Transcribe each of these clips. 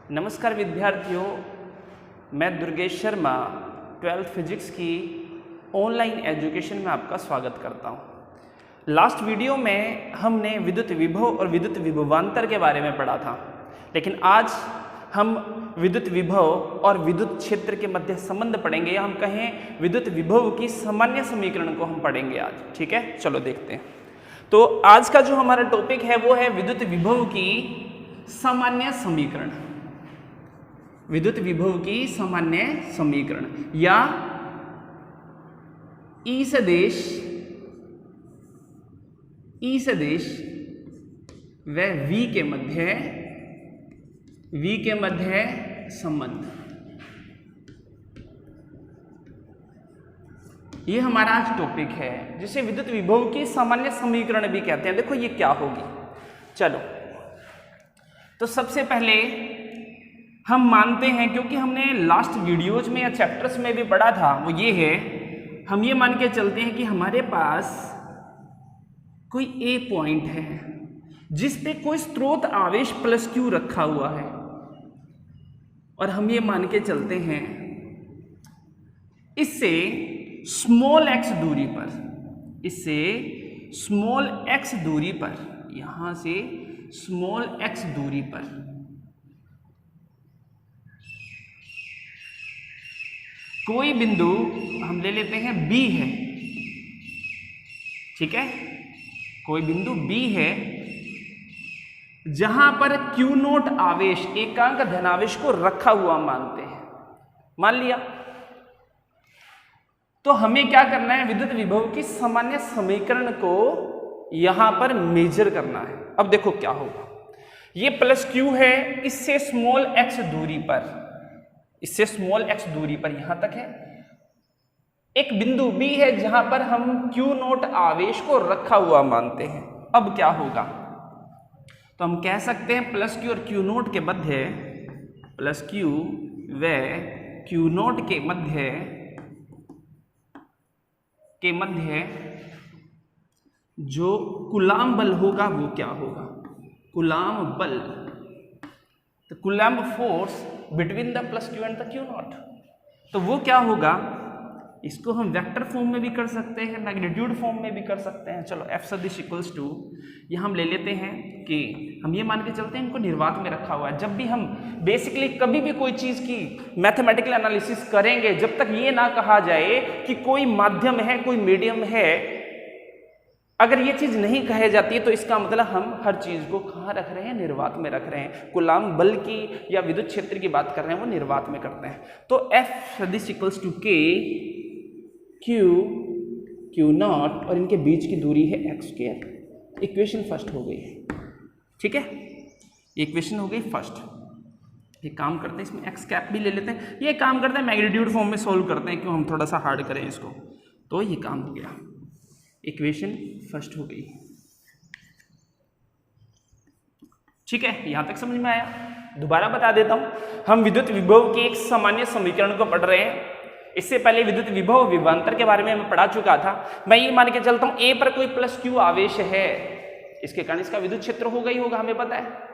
नमस्कार विद्यार्थियों, मैं दुर्गेश शर्मा 12th फिजिक्स की ऑनलाइन एजुकेशन में आपका स्वागत करता हूं। लास्ट वीडियो में हमने विद्युत विभव और विद्युत विभवांतर के बारे में पढ़ा था, लेकिन आज हम विद्युत विभव और विद्युत क्षेत्र के मध्य संबंध पढ़ेंगे, या हम कहें विद्युत विभव की सामान्य समीकरण को हम पढ़ेंगे आज। ठीक है, चलो देखते हैं। तो आज का जो हमारा टॉपिक है वो है विद्युत विभव की सामान्य समीकरण। विद्युत विभव की सामान्य समीकरण या ई सदिश व V के मध्य संबंध, ये हमारा आज टॉपिक है, जिसे विद्युत विभव की सामान्य समीकरण भी कहते हैं। देखो ये क्या होगी। चलो, तो सबसे पहले हम मानते हैं, क्योंकि हमने लास्ट वीडियोज में या चैप्टर्स में भी पढ़ा था, वो ये है, हम ये मान के चलते हैं कि हमारे पास कोई ए पॉइंट है जिस पे कोई स्रोत आवेश प्लस क्यू रखा हुआ है, और हम ये मान के चलते हैं इससे स्मॉल एक्स दूरी पर, यहां से स्मॉल एक्स दूरी पर कोई बिंदु हम ले लेते हैं बी है। ठीक है, कोई बिंदु बी है जहां पर क्यू नोट आवेश, एकांक धनावेश को रखा हुआ मानते हैं। मान लिया, तो हमें क्या करना है, विद्युत विभव की सामान्य समीकरण को यहां पर मेजर करना है। अब देखो क्या होगा, ये प्लस क्यू है, इससे स्मॉल एक्स दूरी पर यहां तक है एक बिंदु बी है जहां पर हम क्यू नोट आवेश को रखा हुआ मानते हैं। अब क्या होगा, तो हम कह सकते हैं प्लस क्यू और क्यू नोट के मध्य, प्लस क्यू व क्यू नोट के मध्य जो कूलाम बल होगा वो क्या होगा, कूलाम बल, तो coulomb force between the plus Q and the Q not. तो वो क्या होगा, इसको हम वेक्टर फॉर्म में भी कर सकते हैं, मैग्नीट्यूड फॉर्म में भी कर सकते हैं। चलो एफ सदिश इक्वल्स टू, ये हम ले लेते हैं कि हम ये मान के चलते हैं इनको निर्वात में रखा हुआ है। जब भी हम बेसिकली कभी भी कोई चीज़ की मैथमेटिकल एनालिसिस करेंगे, जब तक ये ना कहा जाए कि कोई माध्यम है, कोई मीडियम है, अगर ये चीज नहीं कही जाती है तो इसका मतलब हम हर चीज को कहाँ रख रहे हैं, निर्वात में रख रहे हैं। कूलाम बल की या विद्युत क्षेत्र की बात कर रहे हैं, वो निर्वात में करते हैं। तो एफ सदिश इक्वल्स टू के क्यू नॉट, और इनके बीच की दूरी है एक्स स्क्वायर। इक्वेशन फर्स्ट हो गई है। ठीक है, इक्वेशन हो गई फर्स्ट। ये काम करते हैं, इसमें एक्स कैप भी ले लेते हैं। ये काम करते हैं मैग्नीट्यूड फॉर्म में सोल्व करते हैं, क्यों हम थोड़ा सा हार्ड करें इसको। तो ये काम हो गया, इक्वेशन फर्स्ट हो गई। ठीक है, यहां तक समझ में आया। दोबारा बता देता हूं, हम विद्युत विभव के एक सामान्य समीकरण को पढ़ रहे हैं। इससे पहले विद्युत विभव विभवांतर के बारे में मैं पढ़ा चुका था। मैं ये मान के चलता हूं ए पर कोई प्लस क्यू आवेश है, इसके कारण इसका विद्युत क्षेत्र होगा ही होगा, हमें पता है।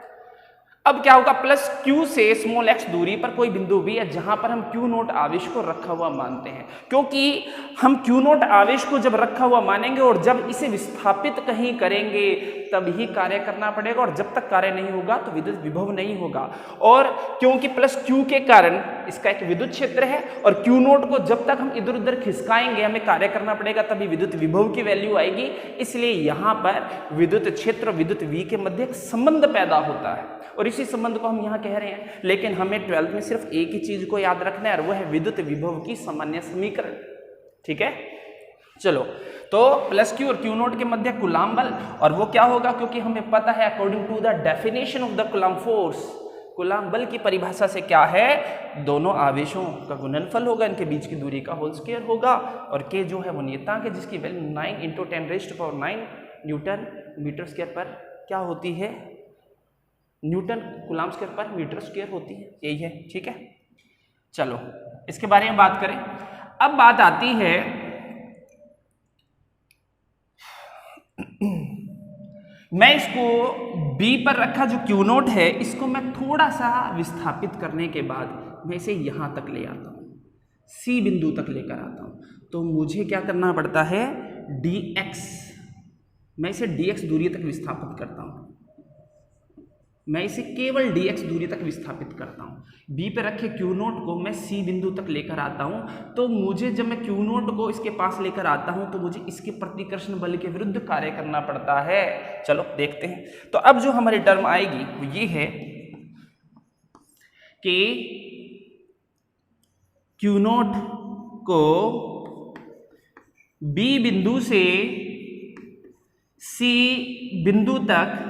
अब क्या होगा, प्लस क्यू से स्मॉल एक्स दूरी पर कोई बिंदु भी है जहां पर हम क्यू नोट आवेश को रखा हुआ मानते हैं। क्योंकि हम क्यू नोट आवेश को जब रखा हुआ मानेंगे और जब इसे विस्थापित कहीं करेंगे तब ही कार्य करना पड़ेगा, और जब तक कार्य नहीं होगा तो विद्युत विभव नहीं होगा। और क्योंकि प्लस क्यू के कारण इसका एक विद्युत क्षेत्र है, और क्यू नोट को जब तक हम इधर उधर खिसकाएंगे, हमें कार्य करना पड़ेगा, तभी विद्युत विभव की वैल्यू आएगी। इसलिए यहां पर विद्युत क्षेत्र और विद्युत V के मध्य एक संबंध पैदा होता है, और इसी संबंध को हम यहां कह रहे हैं। लेकिन हमें 12th में सिर्फ एक ही चीज को याद रखना है, और वो है विद्युत विभव की सामान्य समीकरण। ठीक है, चलो, तो प्लस क्यू और क्यू नोट के मध्य कूलाम बल, और वो क्या होगा, क्योंकि हमें पता है according to the definition of the coulomb force, coulomb बल की परिभाषा से क्या है, दोनों आवेशों का गुणनफल होगा, इनके बीच की दूरी का होल स्क्वायर होगा, और के जो है वो नियतांक है, जिसकी वैल्यू 9 × 10⁻⁹ न्यूटन मीटर स्क्वायर पर क्या होती है, न्यूटन कूलाम स्क्वायर पर मीटर स्क्वायर होती है। यही है। ठीक है, चलो इसके बारे में बात करें। अब बात आती है मैं इसको B पर रखा जो Q नोट है, इसको मैं थोड़ा सा विस्थापित करने के बाद मैं इसे यहाँ तक ले आता हूँ, C बिंदु तक लेकर आता हूँ। तो मुझे क्या करना पड़ता है, dx, मैं इसे dx दूरी तक विस्थापित करता हूँ, मैं इसे केवल dx दूरी तक विस्थापित करता हूँ। B पे रखे Q नोट को मैं C बिंदु तक लेकर आता हूँ। तो मुझे जब मैं Q नोट को इसके पास लेकर आता हूँ तो मुझे इसके प्रतिकर्षण बल के विरुद्ध कार्य करना पड़ता है। चलो देखते हैं। तो अब जो हमारी टर्म आएगी वो ये है कि Q नोट को B बिंदु से C बिंदु तक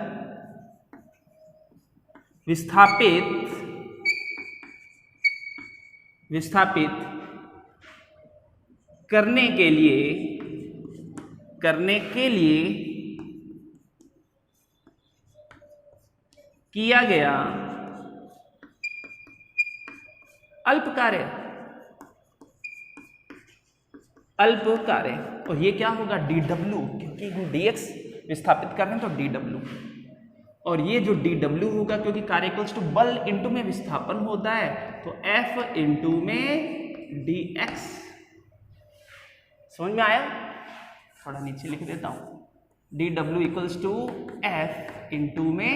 विस्थापित करने के लिए किया गया अल्प कार्य। और ये क्या होगा, dw, क्योंकि हम dx विस्थापित कर रहे हैं तो dw, और ये जो dw होगा क्योंकि कार्य इक्वल्स टू बल इंटू में विस्थापन होता है तो F इंटू में dx। समझ में आया? थोड़ा नीचे लिख देता हूं, dw equals to F into में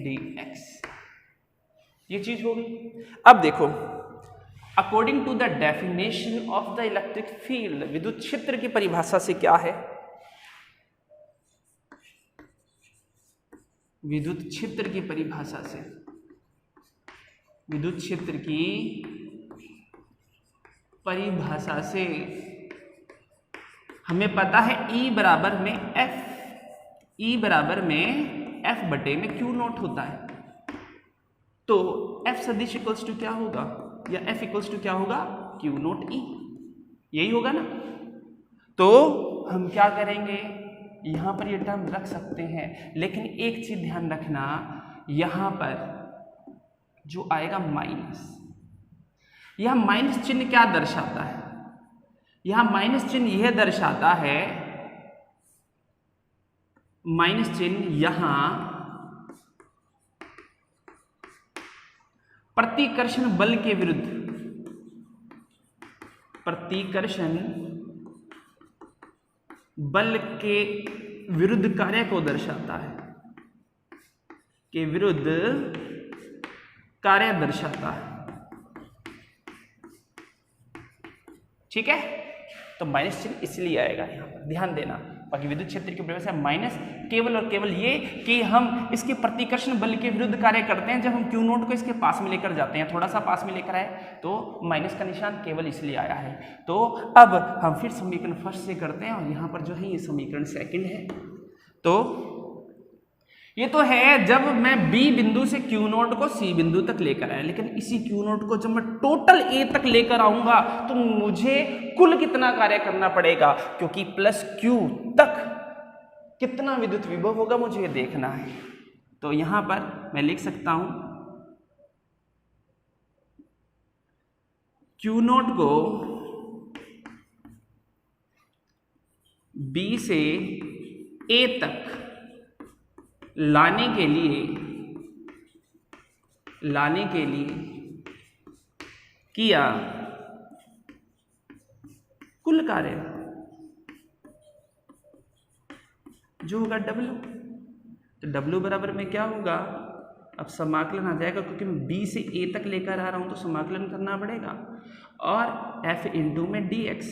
dx, ये चीज होगी। अब देखो, according to the definition of the electric field, विद्युत क्षेत्र की परिभाषा से क्या है, विद्युत क्षेत्र की परिभाषा से, विद्युत क्षेत्र की परिभाषा से हमें पता है E बराबर में F बटे में Q नोट होता है। तो F सदिश इक्वल्स टू क्या होगा, या F इक्वल्स टू क्या होगा, Q नोट E, यही होगा ना। तो हम क्या करेंगे, यहां पर ये टर्म रख सकते हैं, लेकिन एक चीज ध्यान रखना, यहां पर जो आएगा माइनस, यह माइनस चिन्ह क्या दर्शाता है, यहां माइनस चिन्ह यह दर्शाता है, माइनस चिन्ह यहां प्रतिकर्षण बल के विरुद्ध, प्रतिकर्षण बल के विरुद्ध कार्य को दर्शाता है, के विरुद्ध कार्य दर्शाता है। ठीक है, तो माइनस चिन्ह इसलिए आएगा यहां पर, ध्यान देना। बाकी विद्युत क्षेत्र की परिभाषा माइनस केवल और केवल ये कि हम इसके प्रतिकर्षण बल के विरुद्ध कार्य करते हैं। जब हम Q नोट को इसके पास में लेकर जाते हैं, थोड़ा सा पास में लेकर आए, तो माइनस का निशान केवल इसलिए आया है। तो अब हम फिर समीकरण फर्स्ट से करते हैं, और यहाँ पर जो है ये समीकरण सेकंड है। तो ये तो है जब मैं B बिंदु से Q नोट को C बिंदु तक लेकर आया, लेकिन इसी Q नोट को जब मैं टोटल A तक लेकर आऊंगा तो मुझे कुल कितना कार्य करना पड़ेगा, क्योंकि प्लस Q तक कितना विद्युत विभव होगा मुझे ये देखना है। तो यहां पर मैं लिख सकता हूं, Q नोट को B से A तक लाने के लिए किया कुल कार्य जो होगा W। तो W बराबर में क्या होगा, अब समाकलन आ जाएगा, क्योंकि मैं B से A तक लेकर आ रहा हूं तो समाकलन करना पड़ेगा, और F इंटू में dx,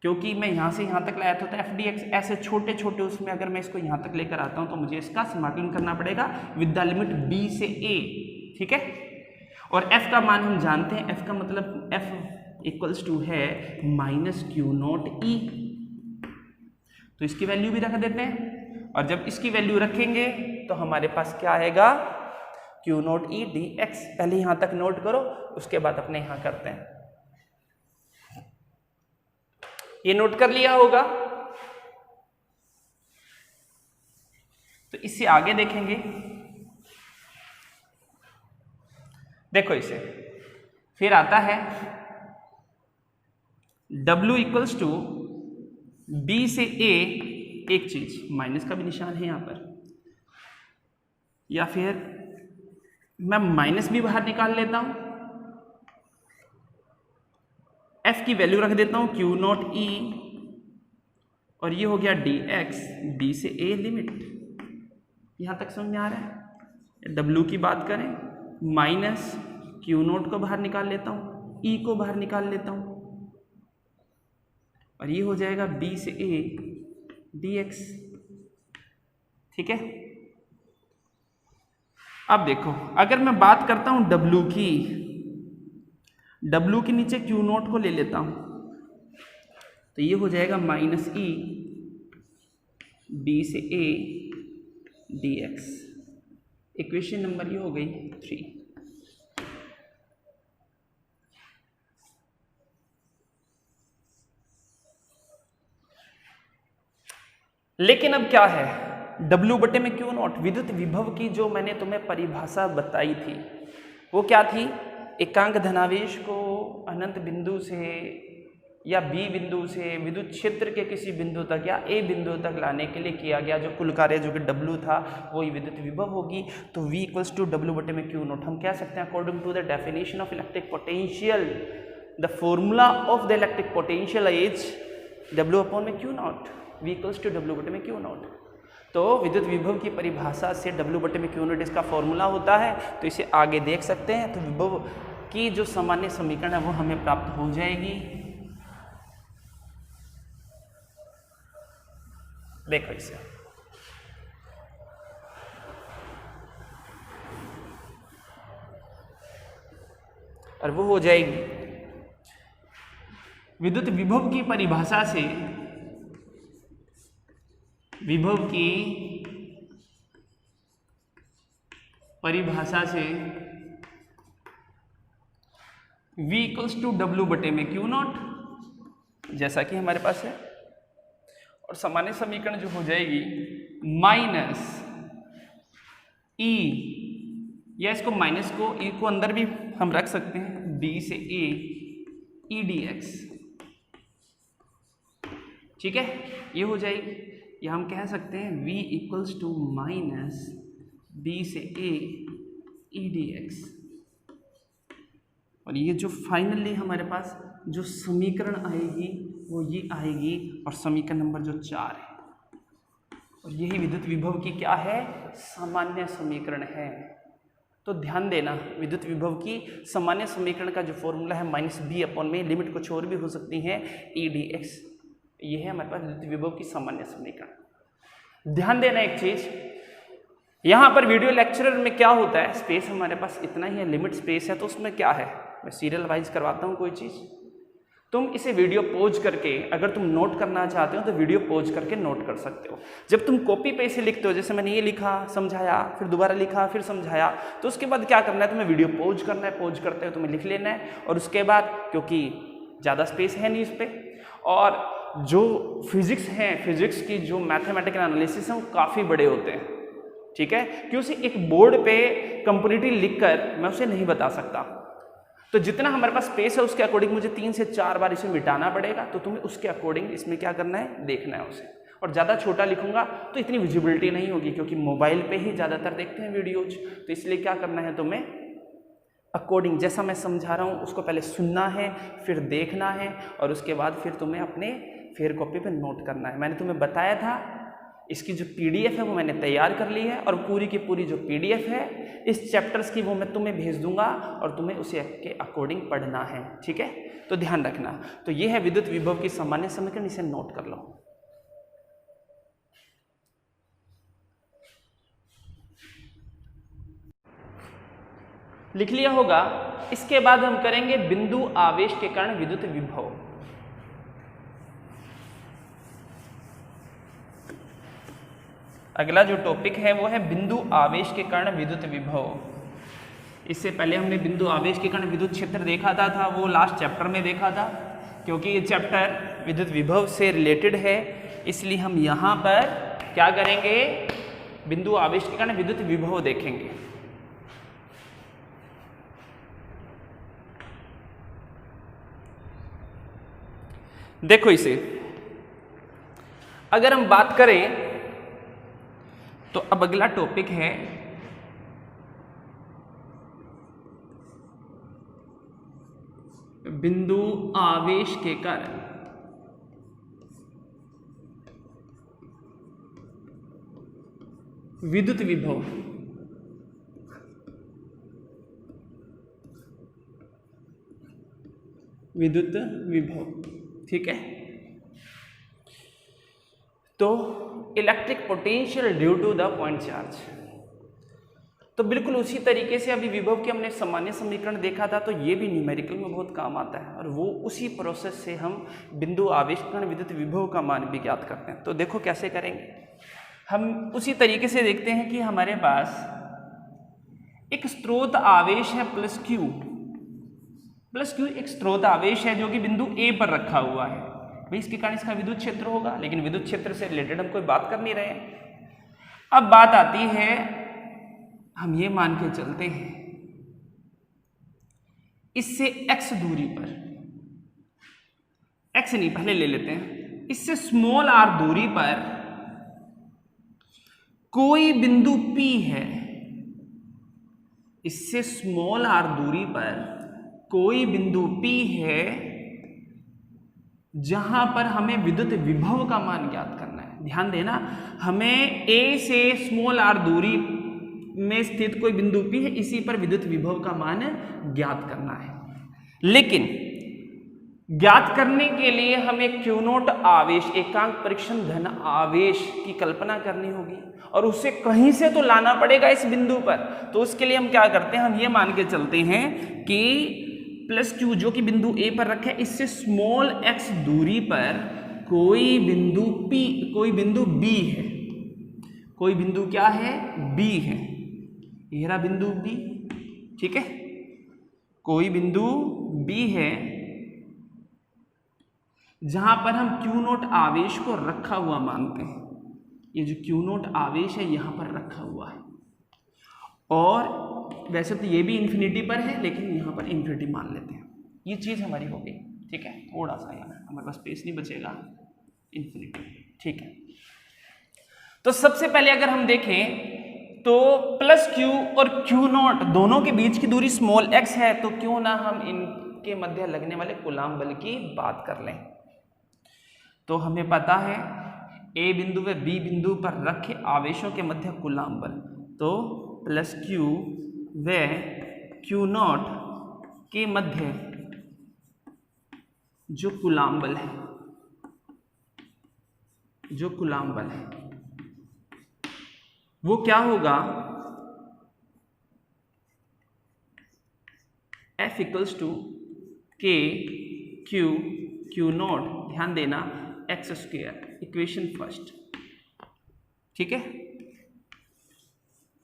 क्योंकि मैं यहाँ से यहाँ तक लाया था तो एफ डी एक्स, ऐसे छोटे छोटे उसमें अगर मैं इसको यहाँ तक लेकर आता हूँ तो मुझे इसका समाकलन करना पड़ेगा विद द लिमिट B से A। ठीक है, और F का मान हम जानते हैं, F का मतलब F इक्वल्स टू है माइनस Q नोट E। तो इसकी वैल्यू भी रख देते हैं, और जब इसकी वैल्यू रखेंगे तो हमारे पास क्या आएगा, Q नोट E dx। पहले यहाँ तक नोट करो, उसके बाद अपने यहाँ करते हैं। ये नोट कर लिया होगा, तो इससे आगे देखेंगे। देखो इसे, फिर आता है W इक्वल्स टू B से A एक चीज माइनस का भी निशान है यहाँ पर, या फिर मैं माइनस भी बाहर निकाल लेता हूं, एफ की वैल्यू रख देता हूं क्यू नॉट ई, और ये हो गया डी एक्स, बी से ए लिमिट। यहां तक समझ में आ रहा है। डब्ल्यू की बात करें, माइनस क्यू नोट को बाहर निकाल लेता हूं, ई को बाहर निकाल लेता हूं, और ये हो जाएगा बी से ए डी एक्स। ठीक है। अब देखो, अगर मैं बात करता हूं डब्ल्यू की, डब्ल्यू के नीचे क्यू नोट को ले लेता हूं, तो ये हो जाएगा माइनस ई बी से A D x. Equation number ये हो गई 3। लेकिन अब क्या है, W बटे में क्यू नॉट, विद्युत विभव की जो मैंने तुम्हें परिभाषा बताई थी वो क्या थी? एकांक धनावेश को अनंत बिंदु से या B बिंदु से विद्युत क्षेत्र के किसी बिंदु तक या A बिंदु तक लाने के लिए किया गया जो कुल कार्य जो कि W था वही विद्युत विभव होगी। तो V इक्वल्स टू W बटे में क्यू नॉट हम कह सकते हैं according to the definition of electric potential, the formula of the electric potential is W upon में Q naught, V equals to W बटे में क्यू नॉट। तो विद्युत विभव की परिभाषा से W बटे में क्यू नॉट इसका फॉर्मूला होता है, तो इसे आगे देख सकते हैं। तो विभव की जो सामान्य समीकरण है वो हमें प्राप्त हो जाएगी। देखो इसे, और वो हो जाएगी विद्युत विभव की परिभाषा से, विभव की परिभाषा से V इक्वल्स टू W बटे में क्यू नॉट, जैसा कि हमारे पास है, और सामान्य समीकरण जो हो जाएगी माइनस E, या इसको माइनस को E को अंदर भी हम रख सकते हैं, B से A E डी एक्स। ठीक है, ये हो जाएगी, या हम कह सकते हैं V equals to minus B से A E डी एक्स। और ये जो फाइनली हमारे पास जो समीकरण आएगी वो ये आएगी, और समीकरण नंबर जो 4 है, और यही विद्युत विभव की क्या है? सामान्य समीकरण है। तो ध्यान देना, विद्युत विभव की सामान्य समीकरण का जो फॉर्मूला है माइनस बी अपॉन में लिमिट कुछ और भी हो सकती है ई डी एक्स। ये है हमारे पास विद्युत विभव की सामान्य समीकरण। ध्यान देना एक चीज, यहां पर वीडियो लेक्चरर में क्या होता है, स्पेस हमारे पास इतना ही है, लिमिट स्पेस है, तो उसमें क्या है, मैं सीरियल वाइज करवाता हूं कोई चीज। तुम इसे वीडियो पॉज करके अगर तुम नोट करना चाहते हो तो वीडियो पॉज करके नोट कर सकते हो। जब तुम कॉपी पे इसे लिखते हो, जैसे मैंने ये लिखा, समझाया, फिर दोबारा लिखा, फिर समझाया, तो उसके बाद क्या करना है, तुम्हें वीडियो पॉज करना है, पॉज करते हुए तुम्हें लिख लेना है, और उसके बाद क्योंकि ज़्यादा स्पेस है नहीं इस पर, और जो फिजिक्स हैं, फिजिक्स की जो मैथमेटिकल एनालिसिस हैं वो काफ़ी बड़े होते हैं। ठीक है, कि उसे एक बोर्ड पे कंप्लीटली लिखकर मैं उसे नहीं बता सकता। तो जितना हमारे पास स्पेस है उसके अकॉर्डिंग मुझे 3 से 4 बार इसे मिटाना पड़ेगा, तो तुम्हें उसके अकॉर्डिंग इसमें क्या करना है, देखना है उसे। और ज़्यादा छोटा लिखूंगा तो इतनी विजिबिलिटी नहीं होगी, क्योंकि मोबाइल पे ही ज़्यादातर देखते हैं वीडियोज, तो इसलिए क्या करना है तुम्हें, अकॉर्डिंग जैसा मैं समझा रहा हूँ उसको पहले सुनना है, फिर देखना है, और उसके बाद फिर तुम्हें अपने फेयर कॉपी पे नोट करना है। मैंने तुम्हें बताया था इसकी जो पीडीएफ है वो मैंने तैयार कर ली है, और पूरी की पूरी जो पीडीएफ है इस चैप्टर्स की वो मैं तुम्हें भेज दूंगा, और तुम्हें उसे के अकॉर्डिंग पढ़ना है। ठीक है, तो ध्यान रखना। तो ये है विद्युत विभव की सामान्य समीकरण, इसे नोट कर लो। लिख लिया होगा। इसके बाद हम करेंगे बिंदु आवेश के कारण विद्युत विभव। अगला जो टॉपिक है वो है बिंदु आवेश के कारण विद्युत विभव। इससे पहले हमने बिंदु आवेश के कारण विद्युत क्षेत्र देखा था वो लास्ट चैप्टर में देखा था। क्योंकि ये चैप्टर विद्युत विभव से रिलेटेड है, इसलिए हम यहाँ पर क्या करेंगे, बिंदु आवेश के कारण विद्युत विभव देखेंगे। देखो इसे, अगर हम बात करें तो अब अगला टॉपिक है बिंदु आवेश के कारण विद्युत विभव। विद्युत विभव, ठीक है। तो electric potential due to the point charge. तो बिल्कुल उसी तरीके से अभी विभव के हमने सामान्य समीकरण देखा था, तो ये भी न्यूमेरिकल में बहुत काम आता है और वो उसी प्रोसेस से हम बिंदु आवेश के कारण विद्युत विभव का मान भी ज्ञात करते हैं। तो देखो कैसे करेंगे, हम उसी तरीके से देखते हैं कि हमारे पास एक स्रोत आवेश है प्लस क्यू एक स्रोत आवेश है जो कि बिंदु ए पर रखा हुआ है। भाई इसके कारण इसका विद्युत क्षेत्र होगा, लेकिन विद्युत क्षेत्र से रिलेटेड हम कोई बात कर नहीं रहे हैं। अब बात आती है, हम ये मान के चलते हैं इससे x दूरी पर, x नहीं पहले ले लेते हैं, इससे स्मॉल r दूरी पर कोई बिंदु P है। इससे स्मॉल r दूरी पर कोई बिंदु P है जहां पर हमें विद्युत विभव का मान ज्ञात करना है। ध्यान देना, हमें A से स्मॉल r दूरी में स्थित कोई बिंदु P है, इसी पर विद्युत विभव का मान ज्ञात करना है। लेकिन ज्ञात करने के लिए हमें Q नॉट आवेश, एकांक परीक्षण धन आवेश की कल्पना करनी होगी और उसे कहीं से तो लाना पड़ेगा इस बिंदु पर। तो उसके लिए हम क्या करते हैं, हम ये मान के चलते हैं कि प्लस Q जो कि बिंदु A पर रखे, इससे स्मॉल x दूरी पर कोई बिंदु P, कोई बिंदु B है। कोई बिंदु क्या है, B है। ये रहा बिंदु B, ठीक है। कोई बिंदु B है जहां पर हम Q नॉट आवेश को रखा हुआ मानते हैं। ये जो Q नॉट आवेश है यहां पर रखा हुआ है, और वैसे तो ये भी इन्फिनिटी पर है, लेकिन यहां पर इन्फिनिटी मान लेते हैं। ये चीज हमारी हो गई, ठीक है। थोड़ा सा यहाँ हमारे पास स्पेस नहीं बचेगा, इन्फिनिटी, ठीक है। तो सबसे पहले अगर हम देखें तो प्लस Q और Q नॉट दोनों के बीच की दूरी स्मॉल x है, तो क्यों ना हम इनके मध्य लगने वाले कूलाम बल की बात कर लें। तो हमें पता है A बिंदु व B बिंदु पर रखे आवेशों के मध्य कूलाम बल, तो प्लस Q व Q नॉट के मध्य जो कूलाम बल है, जो कूलाम बल है वो क्या होगा, F इक्वल्स टू के क्यू नॉट, ध्यान देना, एक्स स्क्वायर, इक्वेशन फर्स्ट, ठीक है।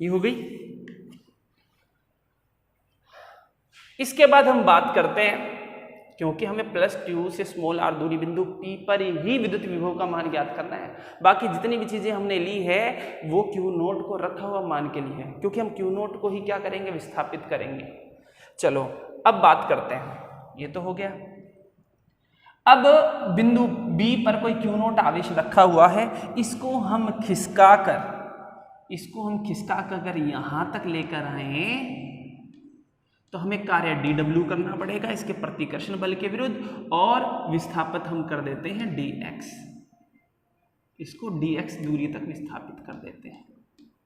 ये हो गई। इसके बाद हम बात करते हैं, क्योंकि हमें प्लस Q से स्मॉल r दूरी बिंदु P पर ही विद्युत विभव का मान ज्ञात करना है। बाकी जितनी भी चीजें हमने ली है वो Q नोट को रखा हुआ मान के लिए है, क्योंकि हम Q नोट को ही क्या करेंगे, विस्थापित करेंगे। चलो अब बात करते हैं, ये तो हो गया। अब बिंदु B पर कोई Q नोट आवेश रखा हुआ है, इसको हम खिसका कर अगर यहां तक लेकर आए तो हमें कार्य dw करना पड़ेगा इसके प्रतिकर्षण बल के विरुद्ध, और विस्थापित हम कर देते हैं dx। इसको dx दूरी तक विस्थापित कर देते हैं,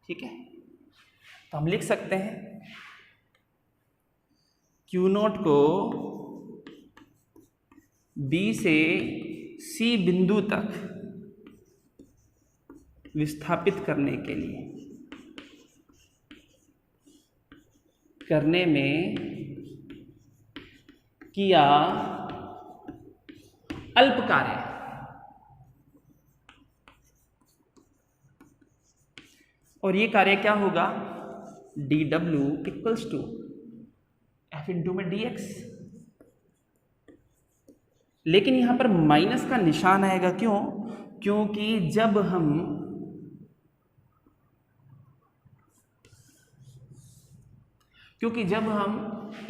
ठीक है। तो हम लिख सकते हैं Q नॉट को B से C बिंदु तक विस्थापित करने के लिए में किया अल्प कार्य, और ये कार्य क्या होगा, dw equals to f into में dx। लेकिन यहां पर माइनस का निशान आएगा, क्यों, क्योंकि जब हम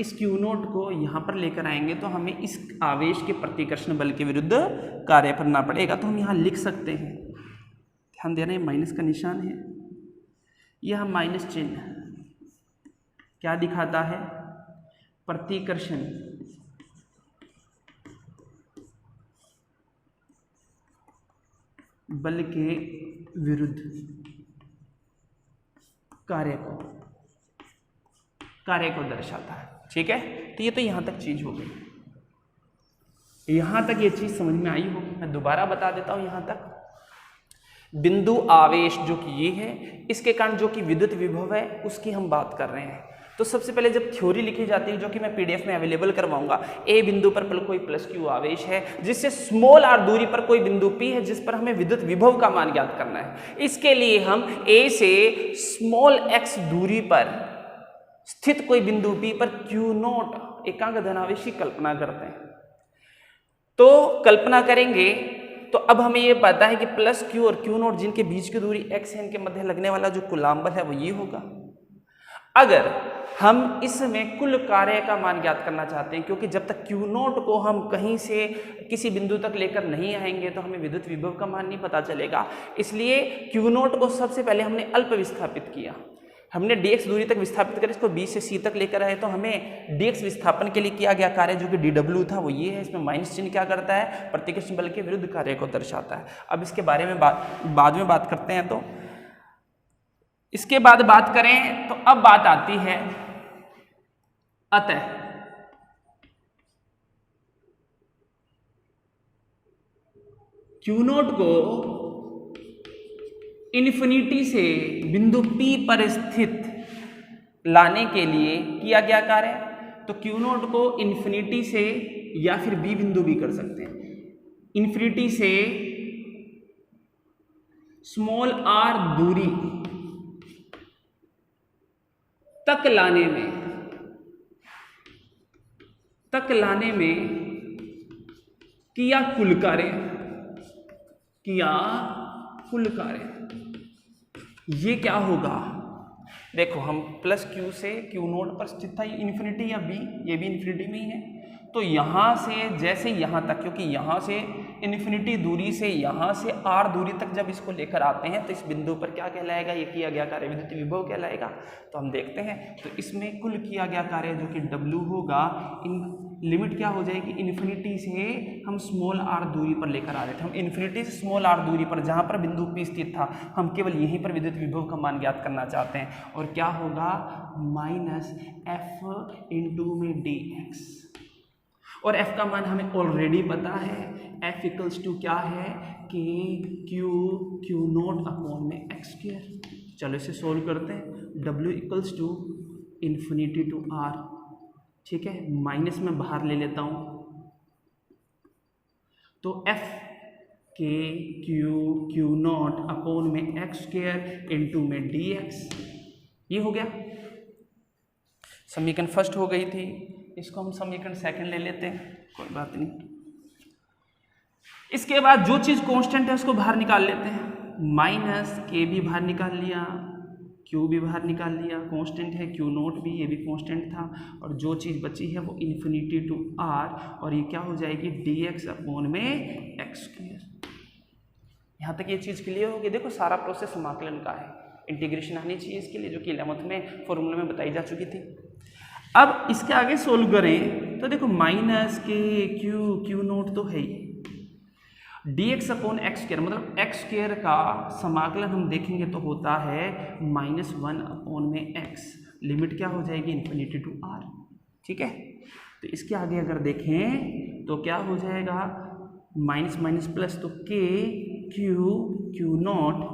इस Q नोट को यहां पर लेकर आएंगे तो हमें इस आवेश के प्रतिकर्षण बल के विरुद्ध कार्य करना पड़ेगा। तो हम यहां लिख सकते हैं ध्यान देना, माइनस का निशान है, यह माइनस चिन्ह क्या दिखाता है? प्रतिकर्षण बल के विरुद्ध कार्य को दर्शाता है। ठीक है, तो ये तो यहां तक चीज हो गई, यहां तक ये चीज समझ में आई होगी। मैं दोबारा बता देता हूं, यहां तक बिंदु आवेश जो कि ये है, इसके कारण जो कि विद्युत विभव है उसकी हम बात कर रहे हैं। तो सबसे पहले जब थ्योरी लिखी जाती है, जो कि मैं पीडीएफ में अवेलेबल करवाऊंगा, ए बिंदु पर कोई प्लस क्यू आवेश है, जिससे स्मॉल आर दूरी पर कोई बिंदु पी है जिस पर हमें विद्युत विभव का मान ज्ञात करना है। इसके लिए हम ए से स्मॉल एक्स दूरी पर स्थित कोई बिंदु पी पर क्यू नॉट एकांक धनावेश की कल्पना करते हैं। तो कल्पना करेंगे तो अब हमें ये पता है कि प्लस क्यू और क्यू नॉट जिनके बीच की दूरी एक्स है, इनके मध्य लगने वाला जो कुलाम बल है वो ये होगा। अगर हम इसमें कुल कार्य का मान ज्ञात करना चाहते हैं, क्योंकि जब तक क्यू नॉट को हम कहीं से किसी बिंदु तक लेकर नहीं आएंगे तो हमें विद्युत विभव का मान नहीं पता चलेगा, इसलिए क्यू नॉट को सबसे पहले हमने अल्प विस्थापित किया। हमने dx दूरी तक विस्थापित कर इसको b से c तक लेकर आए, तो हमें dx विस्थापन के लिए किया गया कार्य जो कि dw था वो ये है। इसमें माइनस चिन्ह क्या करता है? प्रतिकर्षण बल के विरुद्ध कार्य को दर्शाता है। अब इसके बारे में बाद में बात करते हैं। तो इसके बाद बात करें तो अब बात आती है अतः क्यू नॉट को इन्फिनिटी से बिंदु P पर स्थित लाने के लिए किया गया कार्य। तो क्यू नॉट को इन्फिनिटी से या फिर B बिंदु भी कर सकते हैं, इन्फिनिटी से स्मॉल r दूरी तक लाने में किया कुल कार्य ये क्या होगा? देखो, हम प्लस क्यू से क्यू नोट पर स्थित था, ये इन्फिनिटी या बी, ये भी इन्फिनिटी में ही है। तो यहाँ से जैसे यहाँ तक, क्योंकि यहाँ से इन्फिनिटी दूरी से यहाँ से आर दूरी तक जब इसको लेकर आते हैं तो इस बिंदु पर क्या कहलाएगा? ये किया गया कार्य विद्युत विभव कहलाएगा। तो हम देखते हैं, तो इसमें कुल किया गया कार्य जो कि W होगा, इन लिमिट क्या हो जाएगी? इन्फिनिटी से हम स्मॉल आर दूरी पर लेकर आ रहे थे, हम इन्फिनिटी से स्मॉल आर दूरी पर जहाँ पर बिंदु P स्थित था, हम केवल यहीं पर विद्युत विभव का मान ज्ञात करना चाहते हैं। और क्या होगा? माइनस एफ इंटू में dx, और f का मान हमें ऑलरेडी पता है, f इक्वल्स टू क्या है? के क्यू नोट अपॉन में एक्स स्क्वायर। चलो इसे सोल्व करते हैं। w equals to infinity to r, ठीक है, माइनस में बाहर ले लेता हूँ, तो f के क्यू नॉट अपॉन में एक्स स्क्वायर इंटू में dx, ये हो गया। समीकरण फर्स्ट हो गई थी, इसको हम समीकरण सेकंड ले लेते हैं, कोई बात नहीं। इसके बाद जो चीज़ कांस्टेंट है उसको बाहर निकाल लेते हैं। माइनस के भी बाहर निकाल लिया, क्यू भी बाहर निकाल लिया, कांस्टेंट है क्यू नोट भी, ये भी कांस्टेंट था, और जो चीज़ बची है वो इन्फिनिटी टू आर, और ये क्या हो जाएगी? dx अपॉन में एक्स स्क्वायर। यहाँ तक ये चीज़ क्लियर होगी। देखो, सारा प्रोसेस समाकलन का है, इंटीग्रेशन आनी चाहिए इसके लिए, जो कि 11th में फॉर्मूला में बताई जा चुकी थी। अब इसके आगे सोल्व करें तो देखो, माइनस के क्यू नोट तो है ही, dx अपॉन एक्स स्क्वायर, मतलब एक्स स्क्वायर का समाकलन हम देखेंगे तो होता है -1 अपॉन में x, लिमिट क्या हो जाएगी? इन्फिनिटी टू r, ठीक है। तो इसके आगे अगर देखें तो क्या हो जाएगा? माइनस माइनस प्लस, तो क्यू नॉट,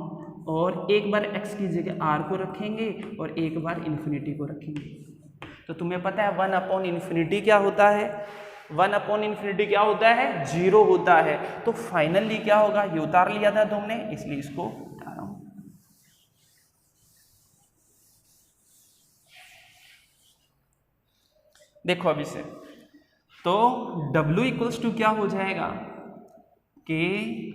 और एक बार x की जगह r को रखेंगे और एक बार इन्फिनिटी को रखेंगे। तो तुम्हें पता है 1 अपॉन इन्फिनिटी क्या होता है? 1 अपॉन इन्फिनिटी क्या होता है? 0 होता है। तो फाइनली क्या होगा? ये उतार लिया था तुमने, इसलिए इसको उतार रहा हूं। देखो अब इसे, तो W इक्वल्स टू क्या हो जाएगा? के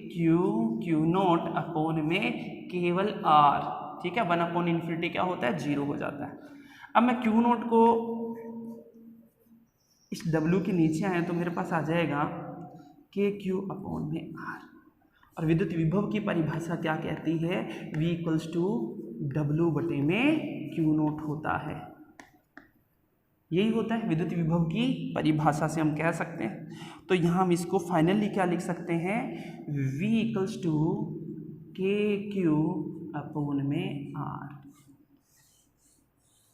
क्यू नॉट अपॉन में केवल R, ठीक है। 1 अपॉन इन्फिनिटी क्या होता है? 0 हो जाता है। अब मैं क्यू नॉट को इस W के नीचे आए तो मेरे पास आ जाएगा के क्यू अपॉन में R, और विद्युत विभव की परिभाषा क्या कहती है? V इक्वल्स टू डब्ल्यू बटे में क्यू नोट होता है। यही होता है विद्युत विभव की परिभाषा से हम कह सकते हैं। तो यहाँ हम इसको फाइनली क्या लिख सकते हैं? V इक्वल्स टू के क्यू अपोन में आर।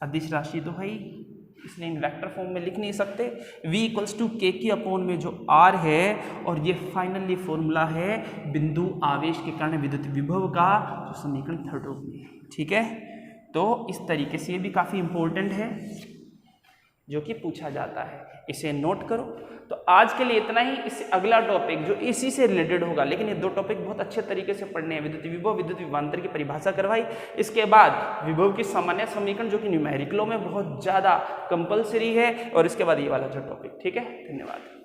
अदिश राशि तो है ही, इसलिए इन वेक्टर फॉर्म में लिख नहीं सकते। V इक्वल्स टू के क्यू अपोन में जो R है, और ये फाइनली फॉर्मूला है बिंदु आवेश के कारण विद्युत विभव का, जो समीकरण 3 रूप में है। ठीक है, तो इस तरीके से ये भी काफ़ी इंपॉर्टेंट है जो कि पूछा जाता है, इसे नोट करो। तो आज के लिए इतना ही। इससे अगला टॉपिक जो इसी से रिलेटेड होगा, लेकिन ये 2 टॉपिक बहुत अच्छे तरीके से पढ़ने हैं। विद्युत विभव, विद्युत विभवांतर की परिभाषा करवाई, इसके बाद विभव की सामान्य समीकरण जो कि न्यूमेरिकलों में बहुत ज़्यादा कंपलसरी है, और इसके बाद ये वाला जो टॉपिक। ठीक है, धन्यवाद।